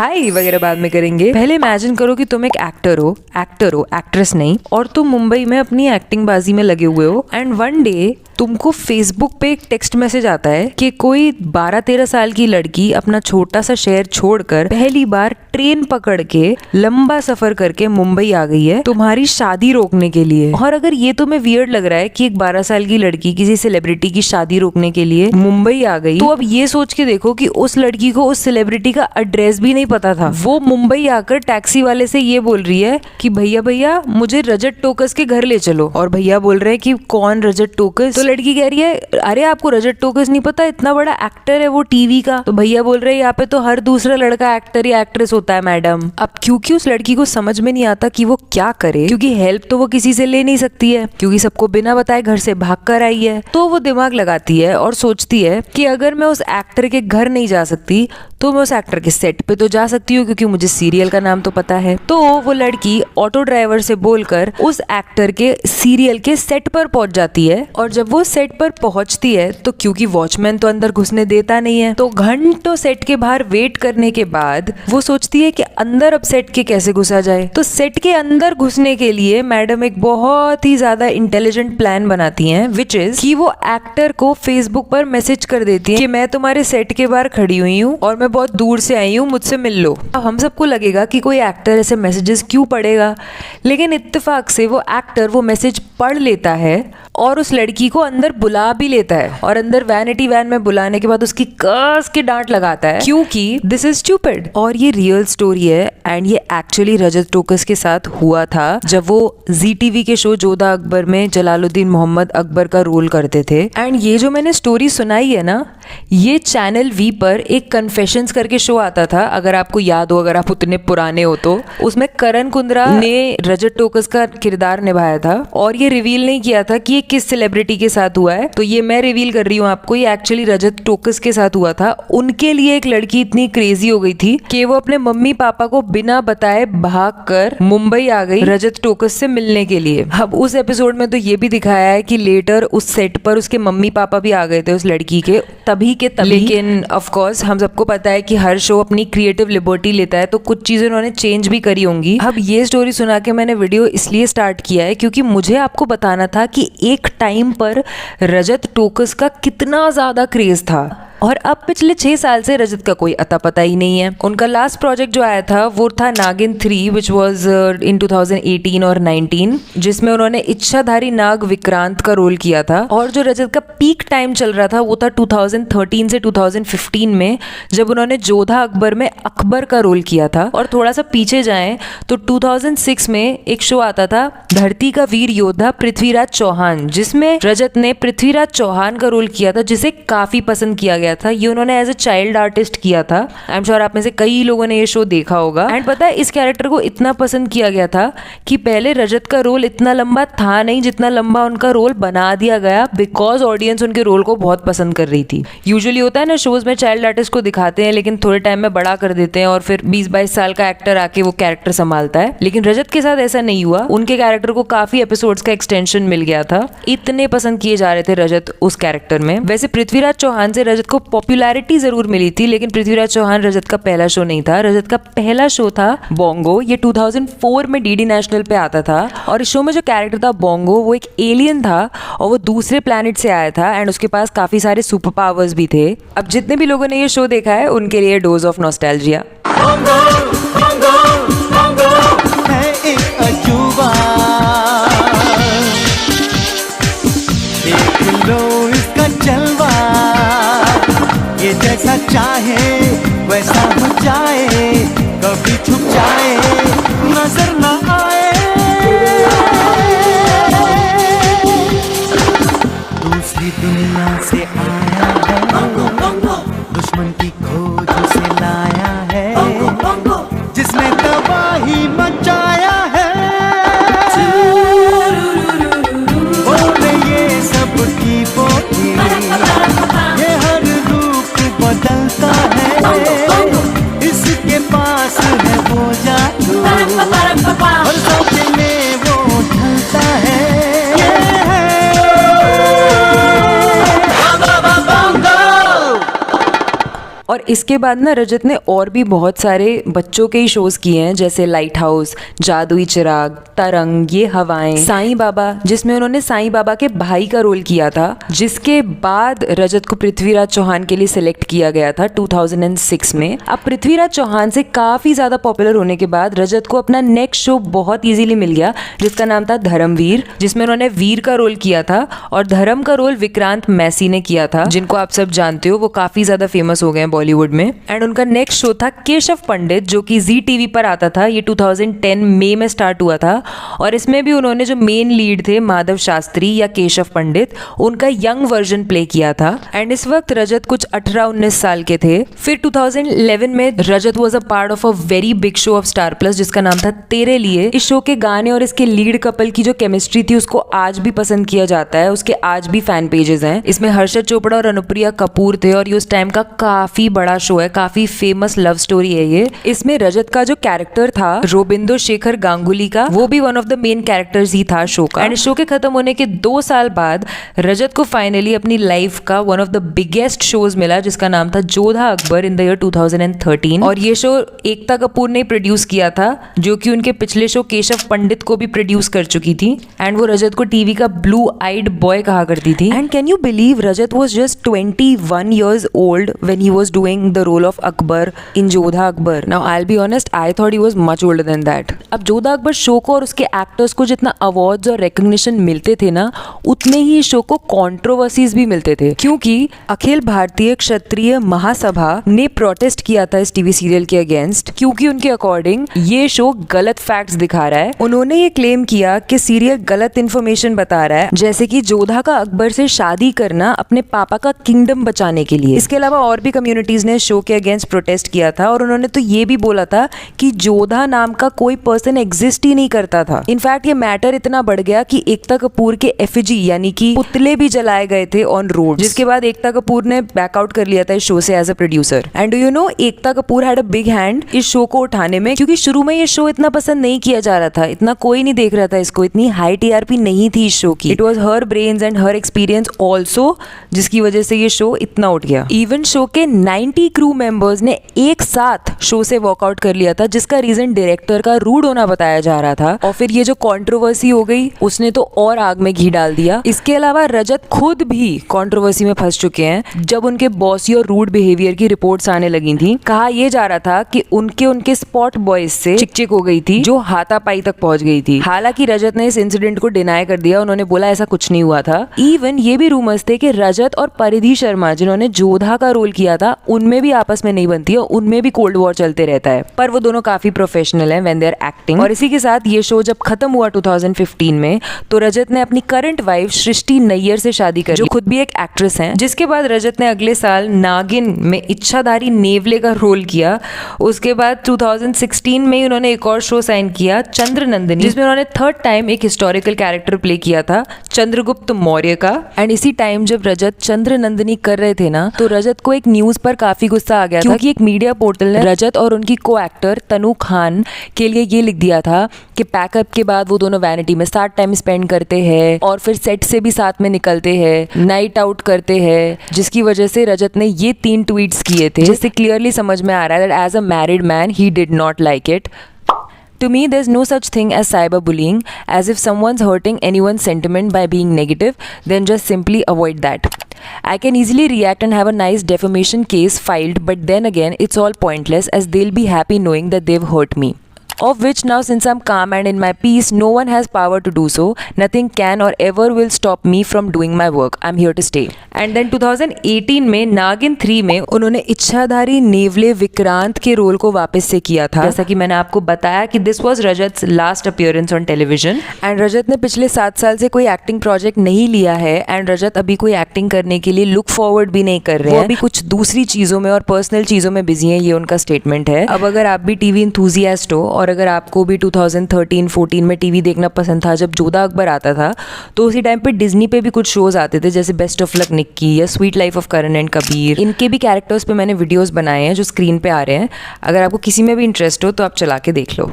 High वगैरह बाद में करेंगे। पहले इमेजिन करो कि तुम एक एक्टर हो, एक्ट्रेस नहीं, और तुम मुंबई में अपनी एक्टिंग बाजी में लगे हुए हो एंड वन डे तुमको फेसबुक पे एक टेक्स्ट मैसेज आता है कि कोई 12-13 साल की लड़की अपना छोटा सा शहर छोड़कर पहली बार ट्रेन पकड़ के लंबा सफर करके मुंबई आ गई है तुम्हारी शादी रोकने के लिए। और अगर ये तुम्हें वियर्ड लग रहा है कि एक 12 साल की लड़की किसी सेलिब्रिटी की शादी रोकने के लिए मुंबई आ गई, तो अब ये सोच के देखो कि उस लड़की को उस सेलिब्रिटी का एड्रेस भी नहीं पता था। वो मुंबई आकर टैक्सी वाले से ये बोल रही है कि भैया भैया मुझे रजत टोकस के घर ले चलो। और भैया बोल रहे हैं कि कौन रजत टोकस? तो लड़की कह रही है अरे आपको रजत टोकस नहीं पता, इतना बड़ा एक्टर है वो टीवी का। तो भैया बोल रहे हैं यहाँ पे तो हर दूसरा लड़का एक्टर या एक्ट्रेस होता है मैडम। अब क्योंकि उस लड़की को समझ में नहीं आता कि वो क्या करे, क्योंकि हेल्प तो वो किसी से ले नहीं सकती है, क्योंकि सबको बिना बताए घर से भाग कर आई है, तो वो दिमाग लगाती है और सोचती है कि अगर मैं उस एक्टर के घर नहीं जा सकती तो मैं उस एक्टर के सेट पे तो जा सकती हूँ, क्योंकि मुझे सीरियल का नाम तो पता है। तो वो लड़की ऑटो ड्राइवर से बोलकर उस एक्टर के सीरियल के सेट पर पहुंच जाती है। और जब वो सेट पर पहुंचती है तो क्योंकि वॉचमैन तो अंदर घुसने देता नहीं है, तो घंटों सेट के बाहर वेट करने के बाद वो सोचती है कि अंदर अब सेट के कैसे घुसा जाए। तो सेट के अंदर घुसने के लिए मैडम एक बहुत ही ज्यादा इंटेलिजेंट प्लान बनाती हैं, विच इज कि वो एक्टर को फेसबुक पर मैसेज कर देती है कि मैं तुम्हारे सेट के बाहर खड़ी हुई हूँ और मैं बहुत दूर से आई हूँ, मुझसे मिल लो। अब हम सबको लगेगा कि कोई एक्टर ऐसे मैसेजेस क्यों पढ़ेगा, लेकिन इत्तेफाक से वो एक्टर वो मैसेज पढ़ लेता है और उस लड़की को अंदर बुला भी लेता है। और अंदर वैनिटी वैन में बुलाने के बाद उसकी कस के डांट लगाता है क्योंकि दिस इज स्टूपिड। और ये रियल स्टोरी है एंड ये एक्चुअली रजत टोकस के साथ हुआ था जब वो जी टीवी के शो जोधा अकबर में जलालुद्दीन मोहम्मद अकबर का रोल करते थे। एंड ये जो मैंने स्टोरी सुनाई है ना, ये चैनल वी पर एक कन्फेशंस करके शो आता था, अगर आपको याद हो, अगर आप उतने पुराने हो तो। उसमें करण कुंद्रा ने रजत टोकस का किरदार निभाया था और ये रिवील नहीं किया था कि ये किस सेलिब्रिटी के साथ हुआ है, तो ये मैं रिवील कर रही हूँ आपको, ये एक्चुअली रजत टोकस के साथ हुआ था। उनके लिए एक लड़की इतनी क्रेजी हो गई थी कि वो अपने मम्मी पापा को बिना बताए भागकर मुंबई आ गई रजत टोकस से मिलने के लिए। अब उस एपिसोड में तो ये भी दिखाया है कि लेटर उस सेट पर उसके मम्मी पापा भी आ गए थे उस लड़की के तभी के तभी। लेकिन ऑफ कोर्स हम सबको पता है कि हर शो अपनी क्रिएटिव लिबर्टी लेता है, तो कुछ चीजें उन्होंने चेंज भी करी होंगी। अब ये स्टोरी सुना के मैंने वीडियो इसलिए स्टार्ट किया है क्योंकि मुझे आपको बताना था कि एक टाइम पर रजत टोकस का कितना ज्यादा क्रेज था और अब पिछले 6 साल से रजत का कोई अता पता ही नहीं है। उनका लास्ट प्रोजेक्ट जो आया था वो था नागिन 3 विच वॉज इन 2018 और 19, जिसमें उन्होंने इच्छाधारी नाग विक्रांत का रोल किया था। और जो रजत का पीक टाइम चल रहा था वो था 2013 से 2015 में, जब उन्होंने जोधा अकबर में अकबर का रोल किया था। और थोड़ा सा पीछे जाएं तो 2006 में एक शो आता था धरती का वीर योद्धा पृथ्वीराज चौहान, जिसमें रजत ने पृथ्वीराज चौहान का रोल किया था, जिसे काफी पसंद किया गया था। ये उन्होंने एज अ चाइल्ड आर्टिस्ट किया था। आई एम श्योर आप में से कई लोगों ने ये शो देखा होगा। एंड पता है इस कैरेक्टर को इतना पसंद किया गया था कि पहले रजत का रोल इतना लंबा था नहीं जितना लंबा उनका रोल बना दिया गया, बिकॉज ऑडियंस उनके रोल को बहुत पसंद कर रही थी। यूजुअली होता है ना शोज में चाइल्ड आर्टिस्ट को दिखाते हैं लेकिन थोड़े टाइम में बड़ा कर देते हैं और फिर 20-22 साल का एक्टर आके वो कैरेक्टर संभालता है, लेकिन रजत के साथ ऐसा नहीं हुआ। उनके कैरेक्टर को काफी एपिसोड्स का एक्सटेंशन मिल गया था, इतने पसंद किए जा रहे थे रजत उस कैरेक्टर में। वैसे पृथ्वीराज चौहान से रजत को पॉपुलैरिटी जरूर मिली थी, लेकिन पृथ्वीराज चौहान रजत का पहला शो नहीं था। रजत का पहला शो था बोंगो, ये 2004 में डीडी नेशनल पे आता था। और इस शो में जो कैरेक्टर था बोंगो वो एक एलियन था और वो दूसरे प्लैनेट से आया था एंड उसके पास काफी सारे सुपर पावर्स भी थे। अब जितने भी लोगों ने ये शो देखा है उनके लिए डोज ऑफ नॉस्टैल्जिया। ये जैसा चाहे वैसा हो जाए, कभी छुप जाए नजर ना आए, दूसरी दुनिया से आया है, दुश्मन की खोज से लाया है, जिसने तबाही मचाया है, बोले ये सब की बोली, ये हर बदलता है, इसके पास है वो जादू। इसके बाद ना रजत ने और भी बहुत सारे बच्चों के ही शोज किए हैं, जैसे लाइट हाउस, जादुई चिराग, तरंग, ये हवाएं, साईं बाबा, जिसमें उन्होंने साईं बाबा के भाई का रोल किया था, जिसके बाद रजत को पृथ्वीराज चौहान के लिए सिलेक्ट किया गया था 2006 में। अब पृथ्वीराज चौहान से काफी ज्यादा पॉपुलर होने के बाद रजत को अपना नेक्स्ट शो बहुत इजीली मिल गया, जिसका नाम था धर्मवीर, जिसमें उन्होंने वीर का रोल किया था और धर्म का रोल विक्रांत मैसी ने किया था, जिनको आप सब जानते हो, वो काफी ज्यादा फेमस हो गए हैं बॉलीवुड में। एंड उनका नेक्स्ट शो था केशव पंडित, जो कि जी टीवी पर आता था। ये 2010 मई में स्टार्ट हुआ था और इसमें भी उन्होंने जो मेन लीड थे माधव शास्त्री या केशव पंडित, उनका यंग वर्जन प्ले किया था। एंड इस वक्त रजत कुछ 18-19 साल के थे। फिर 2011 में Rajat was a part of a very big show of Star Plus, जिसका नाम था तेरे लिए। इस शो के गाने और इसके लीड कपल की जो केमिस्ट्री थी उसको आज भी पसंद किया जाता है, उसके आज भी फैन पेजेस हैं। इसमें हर्षद चोपड़ा और अनुप्रिया कपूर थे और ये उस टाइम का काफी बड़ा शो है, काफी फेमस लव स्टोरी है ये। इसमें रजत का जो कैरेक्टर था रोबिंदो शेखर गांगुली का, वो भी one of the main characters ही था शो का। एंड शो के खत्म होने के 2 साल बाद रजत को फाइनली अपनी लाइफ का one of the biggest shows मिला, जिसका नाम था Jodha Akbar in the year 2013। और ये शो एकता कपूर ने प्रोड्यूस किया था, जो कि उनके पिछले शो केशव पंडित को भी प्रोड्यूस कर चुकी थी। एंड वो रजत को टीवी का ब्लू आइड बॉय कहा करती थी। And can you believe Rajat was just 21 years old when he was doing the role of Akbar in Jodha Akbar. Now I'll be honest, I thought he was much older than that. अब Jodha Akbar show को और उसके actors को जितना awards और recognition मिलते थे ना, उतने ही इस शो को कंट्रोवर्सीज भी मिलते थे, क्योंकि अखिल भारतीय क्षत्रिय महासभा ने प्रोटेस्ट किया था इस टीवी सीरियल के अगेंस्ट, क्योंकि उनके अकॉर्डिंग ये शो गलत फैक्ट्स दिखा रहा है। उन्होंने ये क्लेम किया कि सीरियल गलत इन्फॉर्मेशन बता रहा है, जैसे कि जोधा का अकबर से शादी करना अपने पापा का किंगडम बचाने के लिए। इसके अलावा और भी कम्युनिटीज ने शो के अगेंस्ट प्रोटेस्ट किया था और उन्होंने तो ये भी बोला था कि जोधा नाम का कोई पर्सन एग्जिस्ट ही नहीं करता था। इनफैक्ट ये मैटर इतना बढ़ गया कि एकता कपूर के एफिजी यानी कि पुतले भी जलाए गए थे ऑन रोड, जिसके बाद एकता कपूर ने बैकआउट कर लिया था इस शो से as a producer. And you know Ekta Kapoor had a big hand इस शो को उठाने में, क्योंकि शुरू में ये शो इतना पसंद नहीं किया जा रहा था, इतना कोई नहीं देख रहा था इसको, इतनी हाई टीआरपी नहीं थी इस शो की। It was her brains and her experience also, जिसकी वजह से ये शो इतना उठ गया। इवन शो के 90 क्रू मेंबर्स ने एक साथ शो से वॉकआउट कर लिया था, जिसका रीजन डायरेक्टर का रूड होना बताया जा रहा था। और फिर ये जो कंट्रोवर्सी हो गई उसने तो और आग में घी डाल दिया। इसके अलावा रजत खुद भी कंट्रोवर्सी में फंस चुके हैं, जब उनके बॉसी और रूड बिहेवियर की रिपोर्ट्स आने लगी थी। कहा यह जा रहा था कि उनके स्पॉट बॉयज से चिक हो गई थी, जो हाथापाई तक पहुंच गई थी। हालांकि रजत ने इस इंसिडेंट को डिनाई कर दिया, उन्होंने बोला ऐसा कुछ नहीं हुआ था। इवन ये भी रूमर्स थे कि रजत और परिधि शर्मा जिन्होंने जोधा का रोल किया था, उनमें भी आपस में नहीं बनती है, उनमें भी कोल्ड वॉर चलते रहता है, पर वो दोनों काफी प्रोफेशनल हैं व्हेन दे आर एक्टिंग। और इसी के साथ ये शो जब खत्म हुआ 2015 में, तो रजत ने अपनी करंट वाइफ सृष्टि नैयर से शादी कर, जो खुद भी एक एक्ट्रेस हैं। जिसके बाद रजत ने अगले साल नागिन में इच्छाधारी नेवले का रोल किया। उसके बाद 2016 में उन्होंने एक और शो साइन किया, चंद्र नंदिनी, जिसमें उन्होंने 3rd टाइम एक हिस्टोरिकल कैरेक्टर प्ले किया था, चंद्रगुप्त मौर्य का। एंड इसी टाइम जब रजत चंद्र नंदिनी कर रहे थे ना, तो रजत को एक न्यूज पर काफी गुस्सा आ गया था, क्योंकि एक मीडिया पोर्टल ने रजत और उनकी को एक्टर तनु खान के लिए ये लिख दिया था कि पैकअप के बाद वो दोनों वैनिटी में साथ टाइम स्पेंड करते हैं और फिर सेट से भी साथ में निकलते हैं, नाइट आउट करते हैं, जिसकी वजह से रजत ने ये 3 ट्वीट्स किए थे, जिससे क्लियरली समझ में आ रहा है that as a married man he did not like it. To me, there's no such thing as cyberbullying, as if someone's hurting anyone's sentiment by being negative, then just simply avoid that. I can easily react and have a nice defamation case filed, but then again, it's all pointless as they'll be happy knowing that they've hurt me. Of which now, since I'm calm and in my peace, no one has power to do so. Nothing can or ever will stop me from doing my work. I'm here to stay. And then 2018 में नागिन 3 में उन्होंने इच्छाधारी नेवले विक्रांत के role को वापस से किया था। जैसा कि मैंने आपको बताया कि this was Rajat's last appearance on television. And Rajat ने पिछले 7 साल से कोई एक्टिंग प्रोजेक्ट नहीं लिया है, एंड रजत अभी कोई एक्टिंग करने के लिए लुक फॉरवर्ड भी नहीं कर रहे हैं। अभी कुछ दूसरी चीजों में और पर्सनल चीजों में बिजी हैं, ये उनका स्टेटमेंट है। अब अगर आप भी टीवी इंथुजियास्ट हो और अगर आपको भी 2013-14 में टीवी देखना पसंद था जब जोधा अकबर आता था, तो उसी टाइम पे डिज्नी पे भी कुछ शोज आते थे, जैसे बेस्ट ऑफ लक निक्की या sweet life of Karan and Kabir. इनके भी कैरेक्टर्स पे मैंने वीडियोस बनाए हैं जो स्क्रीन पे आ रहे हैं। अगर आपको किसी में भी इंटरेस्ट हो तो आप चला के देख लो।